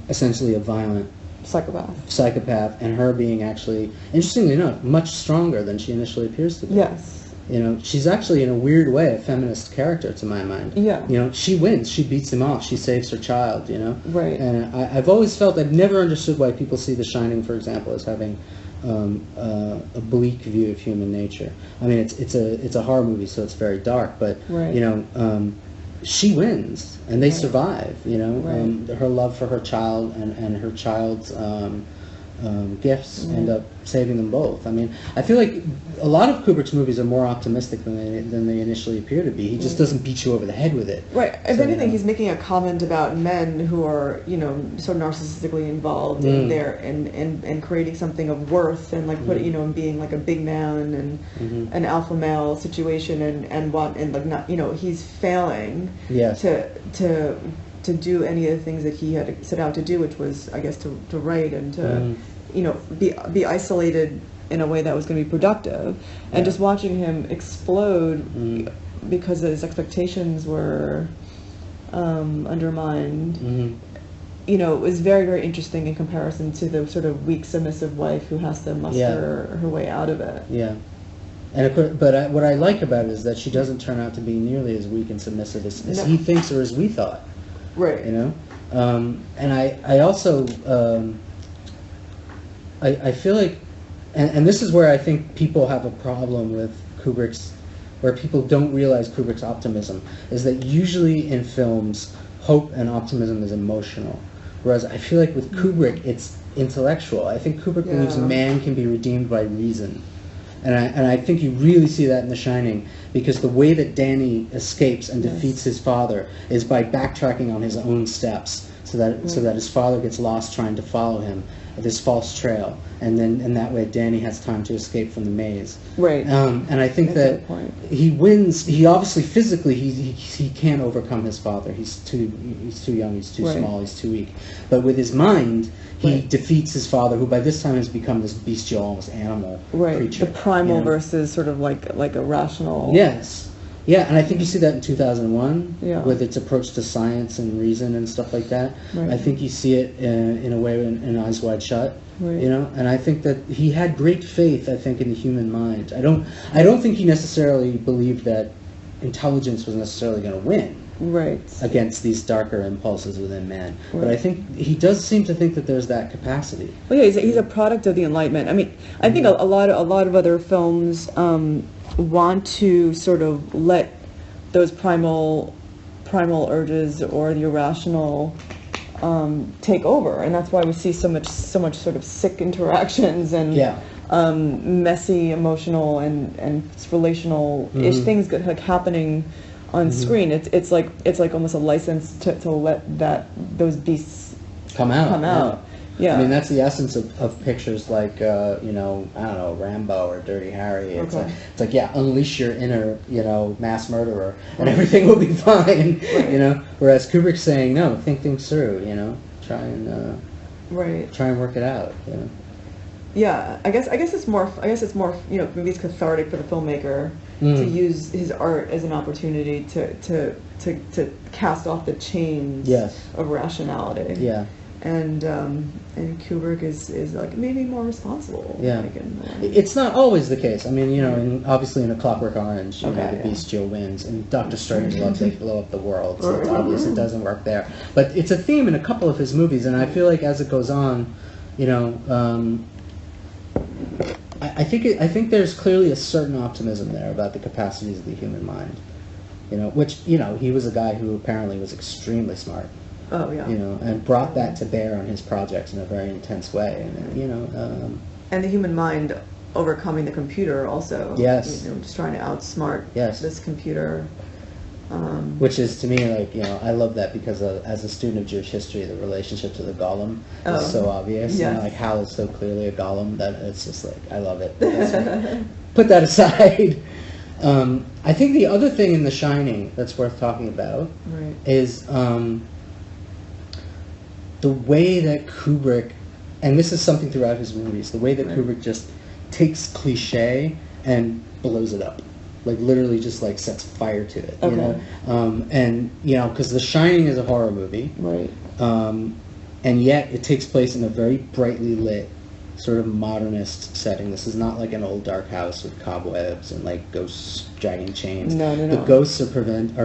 essentially a violent psychopath, and her being actually, interestingly enough, much stronger than she initially appears to be. Yes. You know, she's actually in a weird way a feminist character to my mind. Yeah. You know, she wins. She beats him off. She saves her child, you know. Right. And I've always felt, I've never understood why people see The Shining, for example, as having a bleak view of human nature. I mean, it's a horror movie, so it's very dark, but, you know, she wins, and they survive, you know. Her love for her child and her child's gifts end up saving them both. I mean, I feel like a lot of Kubrick's movies are more optimistic than they initially appear to be. He just doesn't beat you over the head with it. Right. If anything, he's making a comment about men who are, you know, sort of narcissistically involved in their and creating something of worth, and like you know, being like a big man and an alpha male situation, and like not, you know, he's failing to do any of the things that he had set out to do, which was, I guess, to write and to, you know, be isolated in a way that was going to be productive. And just watching him explode because his expectations were undermined, you know, it was very, very interesting in comparison to the sort of weak, submissive wife who has to muster her way out of it. Yeah. And but what I like about it is that she doesn't turn out to be nearly as weak and submissive as he thinks or as we thought. Right. You know? And I also, I feel like, and this is where I think people have a problem with Kubrick's, where people don't realize Kubrick's optimism, is that usually in films, hope and optimism is emotional. Whereas I feel like with Kubrick, it's intellectual. I think Kubrick believes man can be redeemed by reason. And I think you really see that in The Shining, because the way that Danny escapes and defeats his father is by backtracking on his own steps, so that his father gets lost trying to follow him at this false trail, and then in that way Danny has time to escape from the maze. Right. And I think that he wins. He obviously physically he can't overcome his father. He's too young. He's too small. He's too weak. But with his mind, he defeats his father, who by this time has become this bestial, almost animal creature. The primal versus sort of like a rational. Yes. Yeah, and I think you see that in 2001 with its approach to science and reason and stuff like that. I think you see it in a way in Eyes Wide Shut. You know, and I think that he had great faith, I think, in the human mind. I don't think he necessarily believed that intelligence was necessarily going to win against these darker impulses within man. But I think he does seem to think that there's that capacity. Well, yeah, he's a product of the Enlightenment. I mean, I think a lot of other films want to sort of let those primal urges or the irrational take over, and that's why we see so much sort of sick interactions and messy emotional and relational ish things like happening on screen. It's like almost a license to let those beasts come out. Yeah. I mean, that's the essence of pictures like, you know, I don't know, Rambo or Dirty Harry. It's, Okay. like, yeah, unleash your inner, you know, mass murderer, and everything will be fine, you know? Whereas Kubrick's saying, no, think things through, you know? Try and work it out, you know? Yeah, I guess it's more, you know, maybe it's cathartic for the filmmaker to use his art as an opportunity to cast off the chains of rationality. Yeah. And Kubrick is like maybe more responsible. Yeah. Like it's not always the case. I mean, you know, obviously in A Clockwork Orange, you know, the bestial wins, and Doctor Strange loves to blow up the world, so it's obvious it doesn't work there. But it's a theme in a couple of his movies, and I feel like as it goes on, you know, I think there's clearly a certain optimism there about the capacities of the human mind. You know, which, you know, he was a guy who apparently was extremely smart. Oh, yeah. You know, and brought that to bear on his projects in a very intense way. And, you know... and the human mind overcoming the computer also. Yes. You know, just trying to outsmart this computer. Which is, to me, like, you know, I love that because as a student of Jewish history, the relationship to the golem is so obvious. Yes. You know, like, Hal is so clearly a golem that it's just like, I love it. Put that aside. I think the other thing in The Shining that's worth talking about is the way that Kubrick, and this is something throughout his movies, the way that Kubrick just takes cliche and blows it up. Like, literally just, like, sets fire to it, you know? And, you know, because The Shining is a horror movie. Right. And yet it takes place in a very brightly lit, sort of modernist setting. This is not like an old dark house with cobwebs and, like, ghosts dragging chains. No. The ghosts are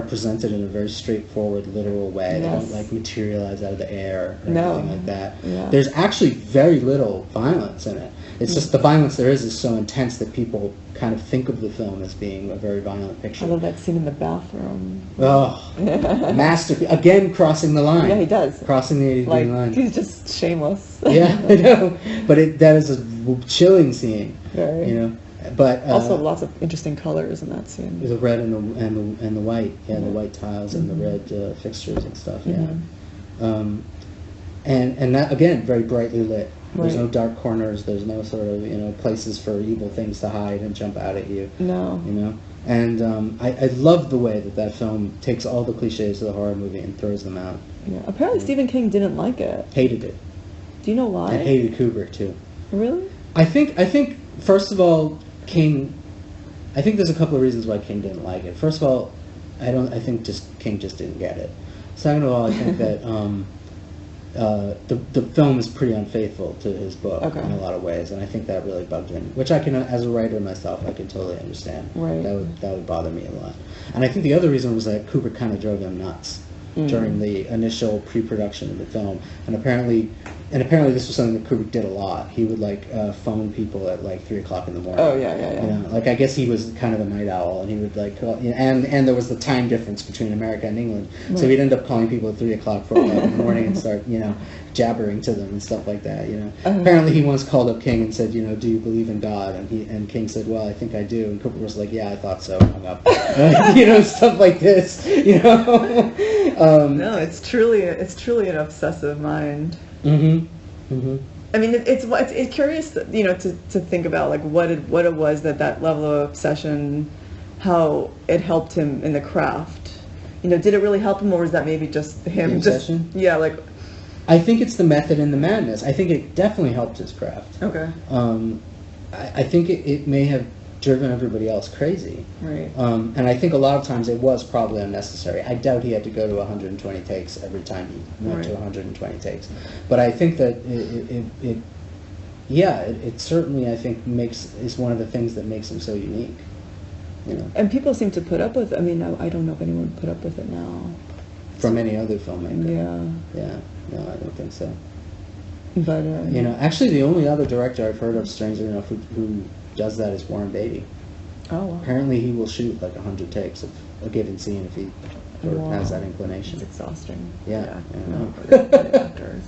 presented in a very straightforward, literal way. They don't, like, materialize out of the air or anything like that. Yeah. There's actually very little violence in it. It's just the violence there is so intense that people kind of think of the film as being a very violent picture. I love that scene in the bathroom. Oh, masterpiece. Again, crossing the line. Yeah, he does. Crossing the 80-degree line. He's just shameless. Yeah, I know. But that is a chilling scene. Very. You know. But also lots of interesting colors in that scene. The red and the white. Yeah, the white tiles and the red fixtures and stuff. Yeah. And that, again, very brightly lit. There's no dark corners. There's no sort of, you know, places for evil things to hide and jump out at you. No. You know? And I love the way that film takes all the cliches of the horror movie and throws them out. Yeah. Apparently Stephen King didn't like it. Hated it. Do you know why? And hated Kubrick, too. Really? I think first of all, King... I think there's a couple of reasons why King didn't like it. First of all, I think King just didn't get it. Second of all, I think that... the film is pretty unfaithful to his book in a lot of ways, and I think that really bugged him. Which I can, as a writer myself, I can totally understand. Right. That would bother me a lot. And I think the other reason was that Kubrick kind of drove him nuts during the initial pre-production of the film, and apparently this was something that Kubrick did a lot. He would phone people at 3 o'clock in the morning. Oh yeah. You know, I guess he was kind of a night owl, and he would call, you know, and there was the time difference between America and England, so he'd end up calling people at 3 o'clock, 4 o'clock in the morning, and start, you know, jabbering to them and stuff like that. You know, apparently he once called up King and said, you know, do you believe in God? And King said, well, I think I do. And Kubrick was like, yeah, I thought so. Hung up. You know, stuff like this. You know. No, it's truly an obsessive mind. I mean, it's curious, you know, to think about what it was that level of obsession, how it helped him in the craft. You know, did it really help him, or was that maybe just him? The obsession? I think it's the method and the madness. I think it definitely helped his craft. Okay. I think it may have driven everybody else crazy. Right. And I think a lot of times it was probably unnecessary. I doubt he had to go to 120 takes every time he went to 120 takes. But I think that it certainly, I think, is one of the things that makes him so unique. You know? And people seem to put up with it. I mean, I don't know if anyone put up with it now. From any other filmmaker. Yeah. No, I don't think so. But you know, actually, the only other director I've heard of, strangely enough, who does that is Warren Beatty. Oh. Wow. Apparently, he will shoot 100 takes of a given scene if he has that inclination. It's exhausting. Yeah. Actors.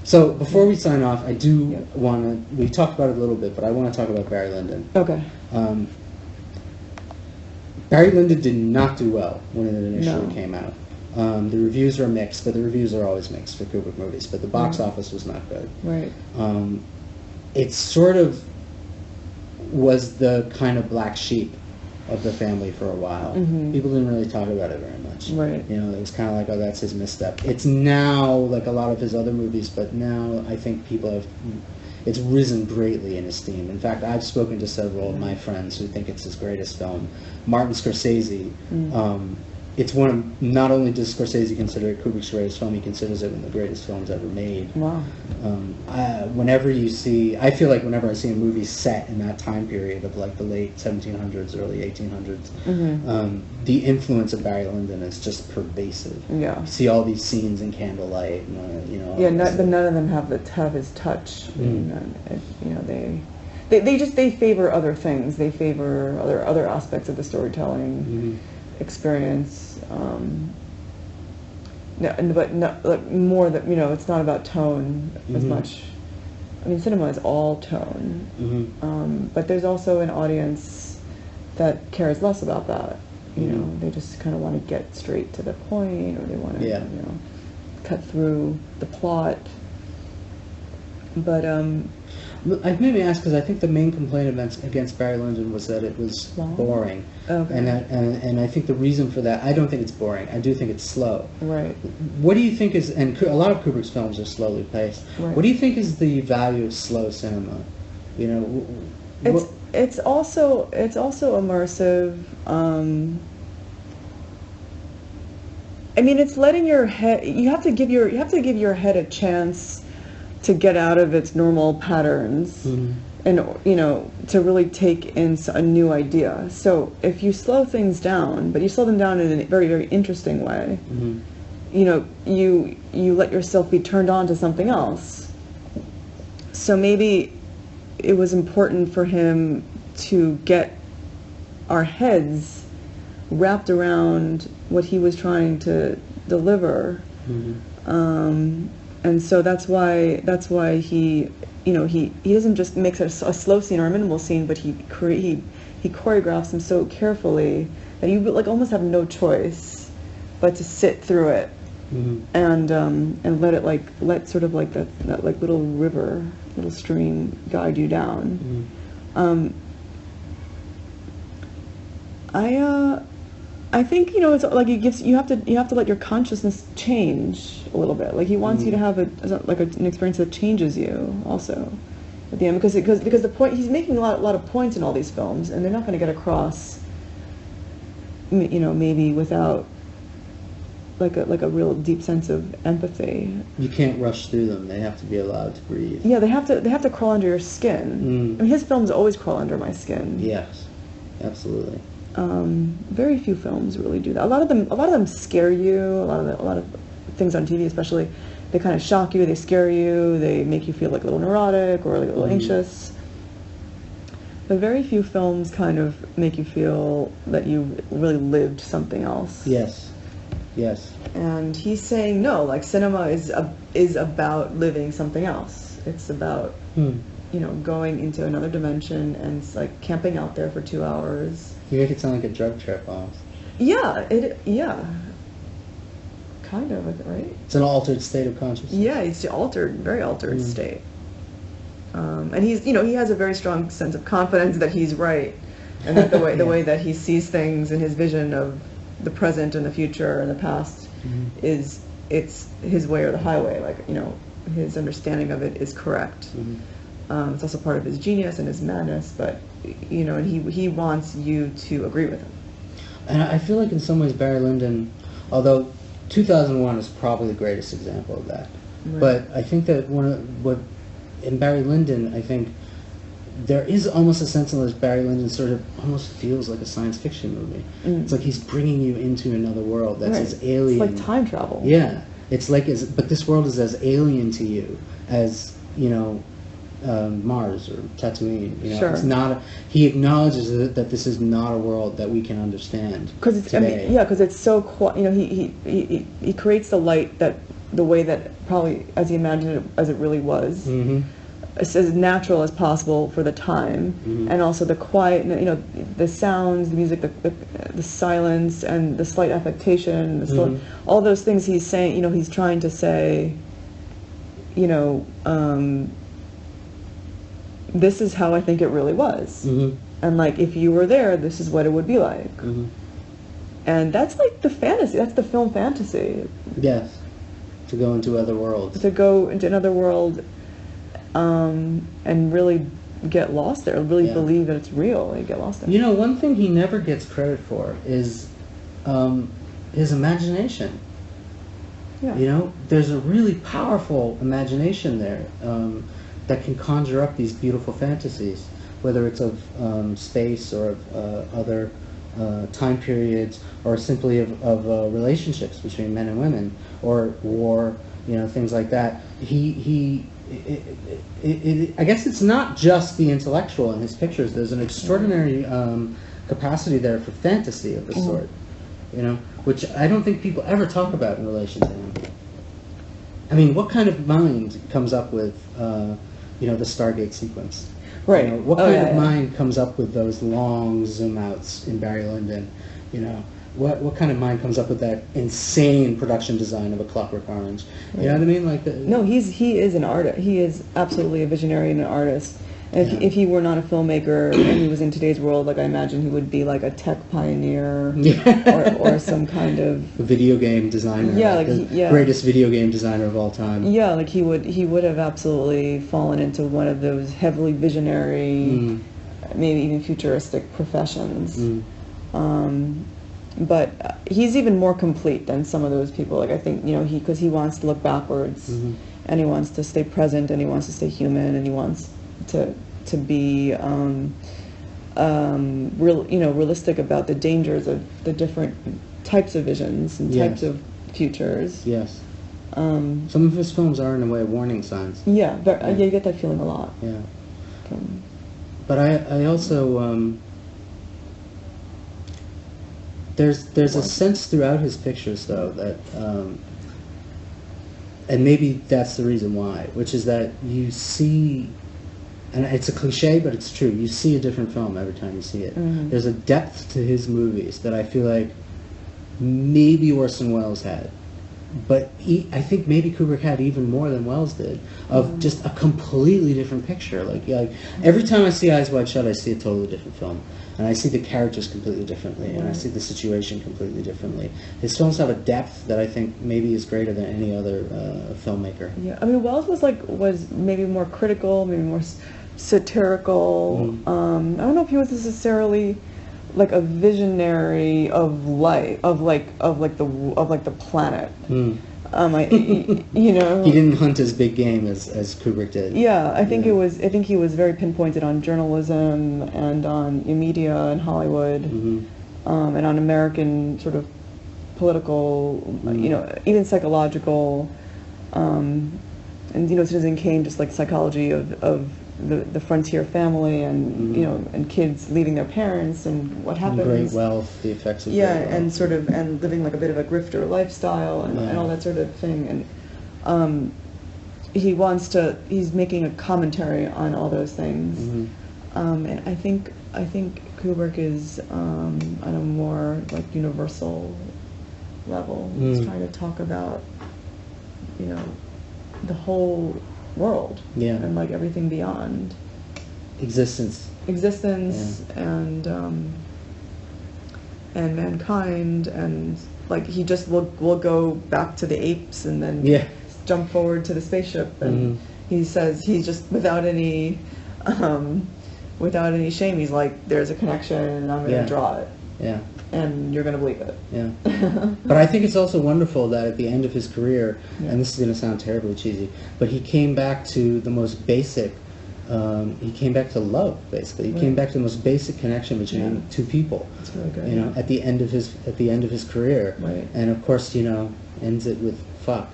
So before we sign off, I do want to. We talked about it a little bit, but I want to talk about Barry Lyndon. Okay. Barry Lyndon did not do well when it initially came out. The reviews are mixed, but the reviews are always mixed for Kubrick movies. But the box office was not good. Right. It sort of was the kind of black sheep of the family for a while. People didn't really talk about it very much. Right. You know, it was kind of like, oh, that's his misstep. It's now like a lot of his other movies, but now I think people have, it's risen greatly in esteem. In fact, I've spoken to several of my friends who think it's his greatest film. Martin Scorsese, it's one of, not only does Scorsese consider it Kubrick's greatest film, he considers it one of the greatest films ever made. Wow. Whenever you see, I feel like whenever I see a movie set in that time period of like the late 1700s, early 1800s, the influence of Barry Lyndon is just pervasive. Yeah. You see all these scenes in candlelight, and, you know. Yeah, but none of them have his touch. And, you know, they favor other things. They favor other aspects of the storytelling experience. But not, like, more that, you know, it's not about tone as much. I mean, cinema is all tone, but there's also an audience that cares less about that. You know, they just kind of want to get straight to the point, or they want to, you know, cut through the plot. But I made me ask because I think the main complaint against Barry Lyndon was that it was boring. Okay. And I think the reason for that, I don't think it's boring. I do think it's slow. Right. What do you think is, and a lot of Kubrick's films are slowly paced. Right. What do you think is the value of slow cinema? You know, it's also immersive. I mean, it's letting your head. You have to give your head a chance to get out of its normal patterns, and, you know, to really take in a new idea. So if you slow things down, but you slow them down in a very, very interesting way, you know, you let yourself be turned on to something else. So maybe it was important for him to get our heads wrapped around what he was trying to deliver. And so that's why he, you know, he doesn't just make a slow scene or a minimal scene, but he choreographs them so carefully that you like almost have no choice but to sit through it and let it let sort of like that like little river, little stream guide you down. I think, you know, it's like you have to let your consciousness change a little bit. Like he wants you to have an experience that changes you also at the end, because the point, he's making a lot of points in all these films, and they're not going to get across, you know, maybe without like a real deep sense of empathy. You can't rush through them. They have to be allowed to breathe. Yeah, they have to crawl under your skin. I mean, his films always crawl under my skin. Yes, absolutely. Very few films really do that. A lot of them scare you. A lot of things on TV, especially, they kind of shock you. They scare you. They make you feel like a little neurotic or like a little anxious. But very few films kind of make you feel that you really lived something else. Yes. And he's saying no. Like, cinema is about living something else. It's about you know, going into another dimension and like camping out there for 2 hours. You make it sound like a drug trip, almost. Yeah, kind of, right? It's an altered state of consciousness. Yeah, it's very altered state. And he's, you know, he has a very strong sense of confidence that he's right, and that the way that he sees things in his vision of the present and the future and the past it's his way or the highway. Like, you know, his understanding of it is correct. It's also part of his genius and his madness, but, you know, and he wants you to agree with him. And I feel like in some ways Barry Lyndon, although 2001 is probably the greatest example of that, but I think that in Barry Lyndon, I think there is almost a sense in which Barry Lyndon sort of almost feels like a science fiction movie. It's like he's bringing you into another world that's as alien. It's like time travel. Yeah, it's like, but this world is as alien to you as, you know, Mars or Tatooine. You know, it's not. He acknowledges that this is not a world that we can understand today. Because it's so you know, he creates the light that the way that probably as he imagined it as it really was. as natural as possible for the time, and also the quiet, you know, the sounds, the music, the silence, and the slight affectation, all those things he's saying. You know, he's trying to say, you know, this is how I think it really was, and like if you were there, this is what it would be like, and that's like the fantasy. That's the film fantasy. Yes, to go into other worlds. To go into another world. And really get lost there, really believe that it's real, and get lost there. You know, one thing he never gets credit for is his imagination. Yeah. You know, there's a really powerful imagination there that can conjure up these beautiful fantasies, whether it's of space or of other time periods, or simply of relationships between men and women, or war, you know, things like that. I guess it's not just the intellectual in his pictures. There's an extraordinary capacity there for fantasy of the sort, you know, which I don't think people ever talk about in relation to him. I mean, what kind of mind comes up with, you know, the Stargate sequence? Right. You know, what kind of mind comes up with those long zoom outs in Barry Lyndon? You know, what kind of mind comes up with that insane production design of A Clockwork Orange? You know what I mean? Like no, he is an artist. He is absolutely a visionary and an artist. And if he were not a filmmaker and he was in today's world, like I imagine he would be like a tech pioneer or some kind of video game designer. Yeah, like the greatest video game designer of all time. Yeah, like he would have absolutely fallen into one of those heavily visionary, maybe even futuristic professions. But he's even more complete than some of those people. Like I think, you know, because he wants to look backwards, and he wants to stay present, and he wants to stay human, and he wants to be realistic about the dangers of the different types of visions and types of futures. Yes. Some of his films are in a way warning signs. Yeah, you get that feeling a lot. Yeah. But I also there's a sense throughout his pictures, though, that and maybe that's the reason why, which is that you see, and it's a cliche, but it's true, you see a different film every time you see it. There's a depth to his movies that I feel like maybe Orson Welles had, but I think maybe Kubrick had even more than Welles did, of just a completely different picture. Like every time I see Eyes Wide Shut, I see a totally different film. And I see the characters completely differently, and I see the situation completely differently. His films have a depth that I think maybe is greater than any other filmmaker. Yeah, I mean, Welles was maybe more critical, maybe more satirical. I don't know if he was necessarily like a visionary of life, of the planet. You know, he didn't hunt as big game as Kubrick did. Yeah, I think he was very pinpointed on journalism and on media and Hollywood, and on American sort of political, you know, even psychological, and you know, Citizen Kane, just like psychology of the frontier family, and you know, and kids leaving their parents, and what happens. And great wealth, the effects of great wealth. And sort of, and living like a bit of a grifter lifestyle, and all that sort of thing. And he's making a commentary on all those things. And I think Kubrick is on a more like universal level. He's trying to talk about, you know, the whole world, and like everything beyond existence, and mankind, and like he just will go back to the apes and then jump forward to the spaceship, and he says he's just without any shame, he's like, there's a connection and I'm going to draw it, and you're going to believe it. But I think it's also wonderful that at the end of his career, and this is going to sound terribly cheesy, but he came back to the most basic, he came back to love, basically. He came back to the most basic connection between two people. That's really good. You know, at the end of his career. Right. And of course, you know, ends it with fuck.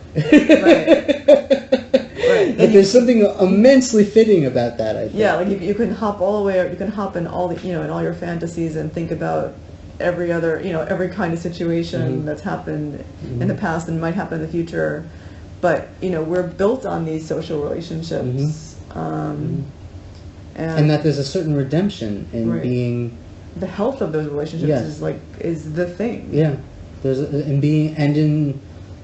But there's something immensely fitting about that, I think. Yeah, like you can hop all the way, you can hop in all the, you know, in all your fantasies and think about every other, you know, every kind of situation that's happened in the past and might happen in the future. But, you know, we're built on these social relationships, And that there's a certain redemption in being. The health of those relationships is the thing. Yeah, in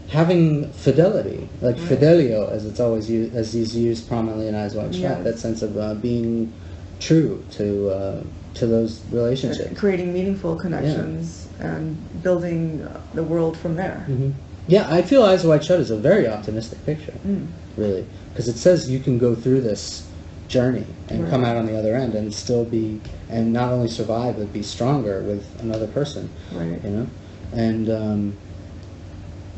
having fidelity, like fidelio, as it's always used, as is used prominently in Eyes Wide Shut. That sense of being true to those relationships, creating meaningful connections, and building the world from there. Yeah, I feel Eyes Wide Shut is a very optimistic picture, really, because it says you can go through this journey and come out on the other end and still be, and not only survive but be stronger with another person, you know, and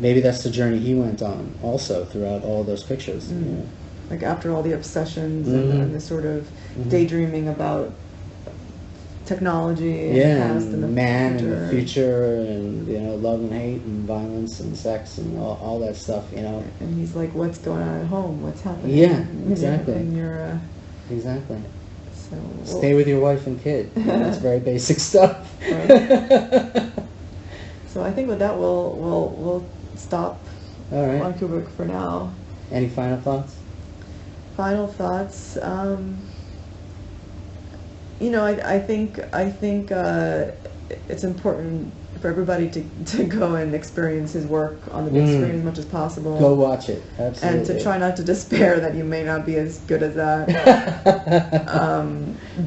maybe that's the journey he went on also throughout all those pictures. You know? Like after all the obsessions and the sort of daydreaming about technology and the past and the man future. And the future, and you know, love and hate and violence and sex and all that stuff, you know. And he's like, what's going on at home? What's happening? Yeah, exactly. In your, exactly. So stay with your wife and kid. That's very basic stuff. So I think with that we'll stop on Kubrick for now. Any final thoughts? Final thoughts. You know, I think it's important for everybody to go and experience his work on the big screen as much as possible. Go watch it, absolutely. And to try not to despair that you may not be as good as that.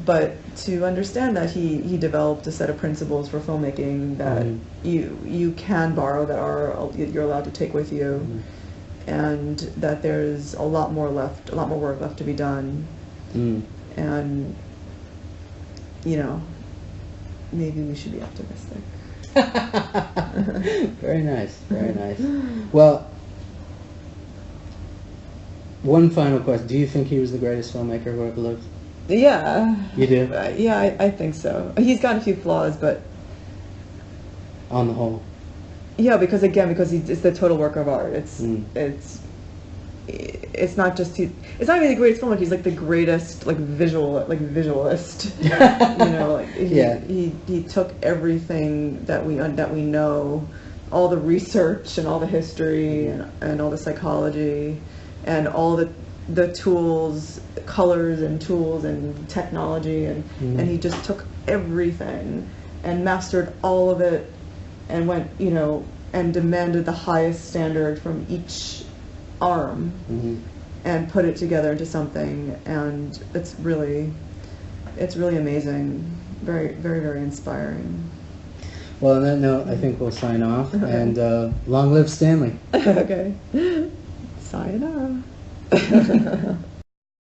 But to understand that he developed a set of principles for filmmaking that you can borrow, that you're allowed to take with you, and that there's a lot more work left to be done. And you know, maybe we should be optimistic. Very nice, very nice. Well, one final question. Do you think he was the greatest filmmaker who ever lived? Yeah. You do? Yeah, I think so. He's got a few flaws, but... On the whole? Yeah, because it's the total work of art. It's not just it's not even the greatest filmmaker. He's like the greatest visualist. You know, he took everything that we know, all the research and all the history and all the psychology and all the tools, colors and tools and technology, and he just took everything and mastered all of it and went, you know, and demanded the highest standard from each arm and put it together into something, and it's really amazing, very, very, very inspiring. Well, on that note, I think we'll sign off, and long live Stanley. Okay. Sayonara.